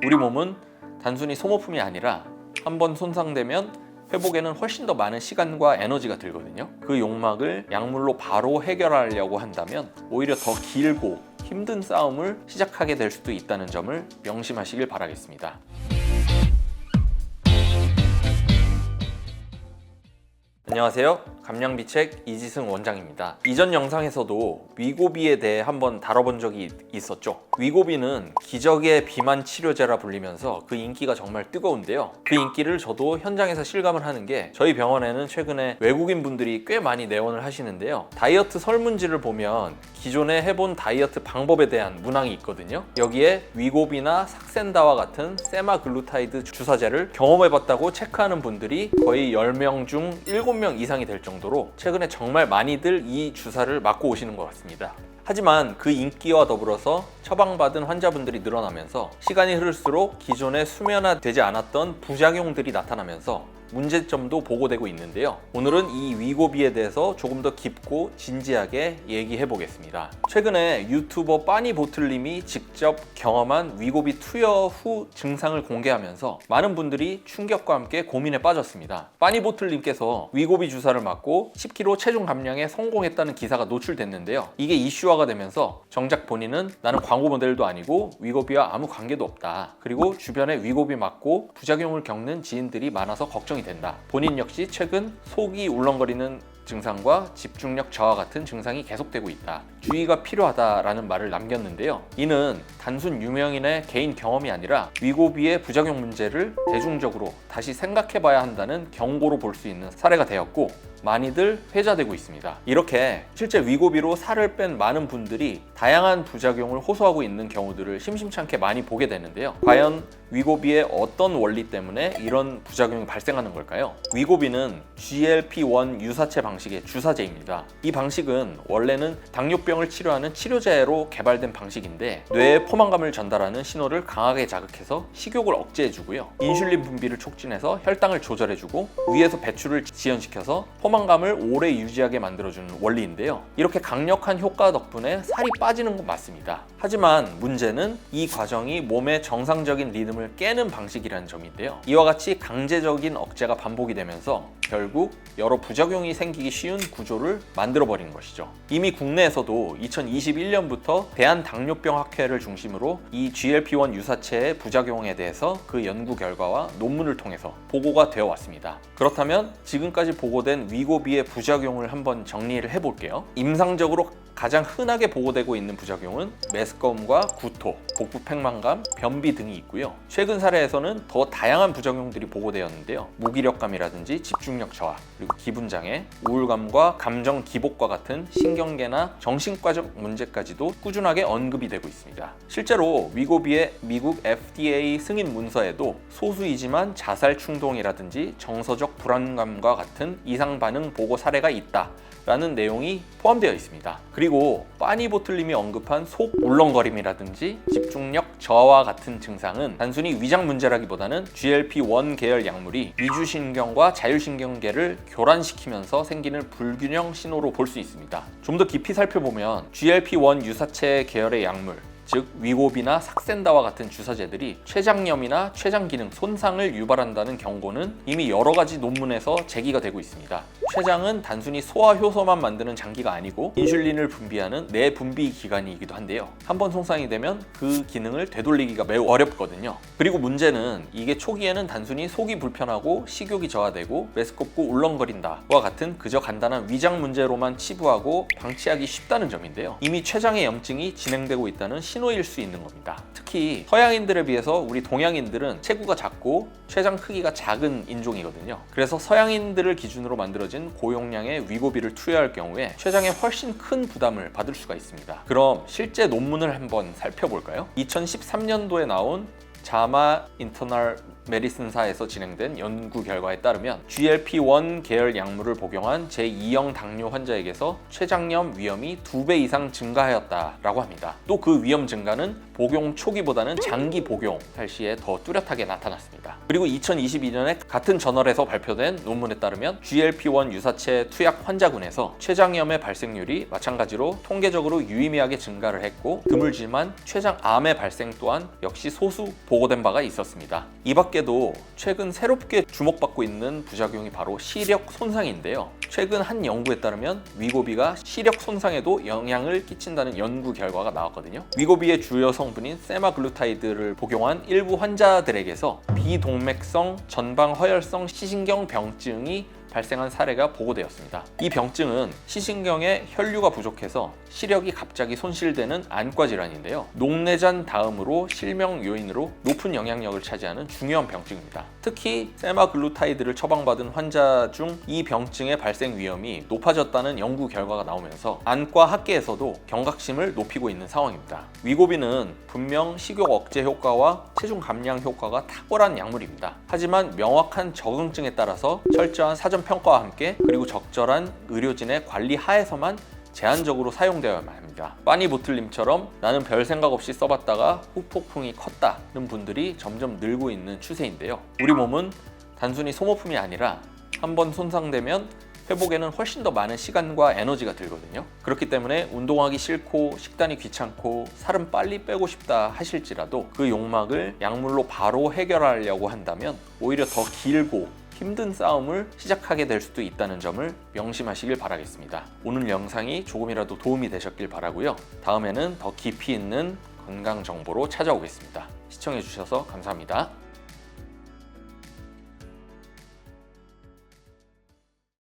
우리 몸은 단순히 소모품이 아니라 한번 손상되면 회복에는 훨씬 더 많은 시간과 에너지가 들거든요. 그 욕망을 약물로 바로 해결하려고 한다면 오히려 더 길고 힘든 싸움을 시작하게 될 수도 있다는 점을 명심하시길 바라겠습니다. 안녕하세요. 감량비책 이지승 원장입니다. 이전 영상에서도 위고비에 대해 한번 다뤄본 적이 있었죠. 위고비는 기적의 비만 치료제라 불리면서 그 인기가 정말 뜨거운데요. 그 인기를 저도 현장에서 실감을 하는 게 저희 병원에는 최근에 외국인 분들이 꽤 많이 내원을 하시는데요. 다이어트 설문지를 보면 기존에 해본 다이어트 방법에 대한 문항이 있거든요. 여기에 위고비나 삭센다와 같은 세마글루타이드 주사제를 경험해봤다고 체크하는 분들이 거의 10명 중 7명 이상이 될 정도로 최근에 정말 많이들 이 주사를 맞고 오시는 것 같습니다. 하지만 그 인기와 더불어서 처방받은 환자분들이 늘어나면서 시간이 흐를수록 기존에 수면화되지 않았던 부작용들이 나타나면서 문제점도 보고되고 있는데요. 오늘은 이 위고비에 대해서 조금 더 깊고 진지하게 얘기해 보겠습니다. 최근에 유튜버 빠니보틀님이 직접 경험한 위고비 투여 후 증상을 공개하면서 많은 분들이 충격과 함께 고민에 빠졌습니다. 빠니보틀님께서 위고비 주사를 맞고 10kg 체중 감량에 성공했다는 기사가 노출됐는데요. 이게 이슈화가 되면서 정작 본인은 나는 광고 모델도 아니고 위고비와 아무 관계도 없다. 그리고 주변에 위고비 맞고 부작용을 겪는 지인들이 많아서 걱정이 된다. 본인 역시 최근 속이 울렁거리는 증상과 집중력 저하 같은 증상이 계속되고 있다. 주의가 필요하다라는 말을 남겼는데요. 이는 단순 유명인의 개인 경험이 아니라 위고비의 부작용 문제를 대중적으로 다시 생각해봐야 한다는 경고로 볼 수 있는 사례가 되었고 많이들 회자되고 있습니다. 이렇게 실제 위고비로 살을 뺀 많은 분들이 다양한 부작용을 호소하고 있는 경우들을 심심찮게 많이 보게 되는데요. 과연 위고비의 어떤 원리 때문에 이런 부작용이 발생하는 걸까요? 위고비는 GLP-1 유사체 방식의 주사제입니다. 이 방식은 원래는 당뇨병을 치료하는 치료제로 개발된 방식인데 뇌에 포만감을 전달하는 신호를 강하게 자극해서 식욕을 억제해주고요. 인슐린 분비를 촉진해서 혈당을 조절해주고 위에서 배출을 지연시켜서 포만감을 오래 유지하게 만들어주는 원리인데요. 이렇게 강력한 효과 덕분에 살이 빠지는 건 맞습니다. 하지만 문제는 이 과정이 몸의 정상적인 리듬을 깨는 방식이라는 점인데요. 이와 같이 강제적인 억제가 반복이 되면서 결국 여러 부작용이 생기기 쉬운 구조를 만들어버린 것이죠. 이미 국내에서도 2021년부터 대한당뇨병학회를 중심으로 이 GLP-1 유사체의 부작용에 대해서 그 연구 결과와 논문을 통해서 보고가 되어 왔습니다. 그렇다면 지금까지 보고된 위고비의 부작용을 한번 정리를 해볼게요. 임상적으로 가장 흔하게 보고되고 있는 부작용은 메스꺼움과 구토, 복부 팽만감, 변비 등이 있고요. 최근 사례에서는 더 다양한 부작용들이 보고되었는데요. 무기력감이라든지 집중력 저하, 그리고 기분장애, 우울감과 감정 기복과 같은 신경계나 정신과적 문제까지도 꾸준하게 언급이 되고 있습니다. 실제로 위고비의 미국 FDA 승인 문서에도 소수이지만 자살 충동이라든지 정서적 불안감과 같은 이상 반응 보고 사례가 있다 라는 내용이 포함되어 있습니다. 그리고 빠니보틀님이 언급한 속 울렁거림이라든지 집중력 저하와 같은 증상은 단순히 위장 문제라기보다는 GLP-1 계열 약물이 위주신경과 자율신경계를 교란시키면서 생기는 불균형 신호로 볼 수 있습니다. 좀 더 깊이 살펴보면 GLP-1 유사체 계열의 약물, 즉 위고비나 삭센다와 같은 주사제들이 췌장염이나 췌장 기능 손상을 유발한다는 경고는 이미 여러 가지 논문에서 제기가 되고 있습니다. 췌장은 단순히 소화 효소만 만드는 장기가 아니고 인슐린을 분비하는 내분비 기관이기도 한데요. 한번 손상이 되면 그 기능을 되돌리기가 매우 어렵거든요. 그리고 문제는 이게 초기에는 단순히 속이 불편하고 식욕이 저하되고 메스껍고 울렁거린다와 같은 그저 간단한 위장 문제로만 치부하고 방치하기 쉽다는 점인데요. 이미 췌장의 염증이 진행되고 있다는 신호일 수 있는 겁니다. 특히 서양인들에 비해서 우리 동양인들은 체구가 작고 췌장 크기가 작은 인종이거든요. 그래서 서양인들을 기준으로 만들어진 고용량의 위고비를 투여할 경우에 췌장에 훨씬 큰 부담을 받을 수가 있습니다. 그럼 실제 논문을 한번 살펴볼까요? 2013년도에 나온 자마 인터널 메디슨사에서 진행된 연구 결과에 따르면 GLP-1 계열 약물을 복용한 제2형 당뇨 환자에게서 췌장염 위험이 2배 이상 증가하였다라고 합니다. 또 그 위험 증가는 복용 초기보다는 장기 복용할 시에 더 뚜렷하게 나타났습니다. 그리고 2022년에 같은 저널에서 발표된 논문에 따르면 GLP-1 유사체 투약 환자군에서 췌장염의 발생률이 마찬가지로 통계적으로 유의미하게 증가를 했고, 드물지만 췌장암의 발생 또한 역시 소수 보고된 바가 있었습니다. 이 밖에도 최근 새롭게 주목받고 있는 부작용이 바로 시력 손상인데요. 최근 한 연구에 따르면 위고비가 시력 손상에도 영향을 끼친다는 연구 결과가 나왔거든요. 위고비의 주요 성분인 세마글루타이드를 복용한 일부 환자들에게서 비동맥성 전방허혈성 시신경 병증이 발생한 사례가 보고되었습니다. 이 병증은 시신경에 혈류가 부족해서 시력이 갑자기 손실되는 안과 질환인데요. 녹내잔 다음으로 실명 요인으로 높은 영향력을 차지하는 중요한 병증입니다. 특히 세마글루타이드를 처방받은 환자 중 이 병증의 발생 위험이 높아졌다는 연구 결과가 나오면서 안과 학계에서도 경각심을 높이고 있는 상황입니다. 위고비는 분명 식욕 억제 효과와 체중 감량 효과가 탁월한 약물입니다. 하지만 명확한 적응증에 따라서 철저한 사전 평가와 함께 그리고 적절한 의료진의 관리 하에서만 제한적으로 사용되어야만 합니다. 빠니보틀님처럼 나는 별 생각 없이 써봤다가 후폭풍이 컸다는 분들이 점점 늘고 있는 추세인데요. 우리 몸은 단순히 소모품이 아니라 한번 손상되면 회복에는 훨씬 더 많은 시간과 에너지가 들거든요. 그렇기 때문에 운동하기 싫고 식단이 귀찮고 살은 빨리 빼고 싶다 하실지라도 그 욕망을 약물로 바로 해결하려고 한다면 오히려 더 길고 힘든 싸움을 시작하게 될 수도 있다는 점을 명심하시길 바라겠습니다. 오늘 영상이 조금이라도 도움이 되셨길 바라고요. 다음에는 더 깊이 있는 건강 정보로 찾아오겠습니다. 시청해주셔서 감사합니다.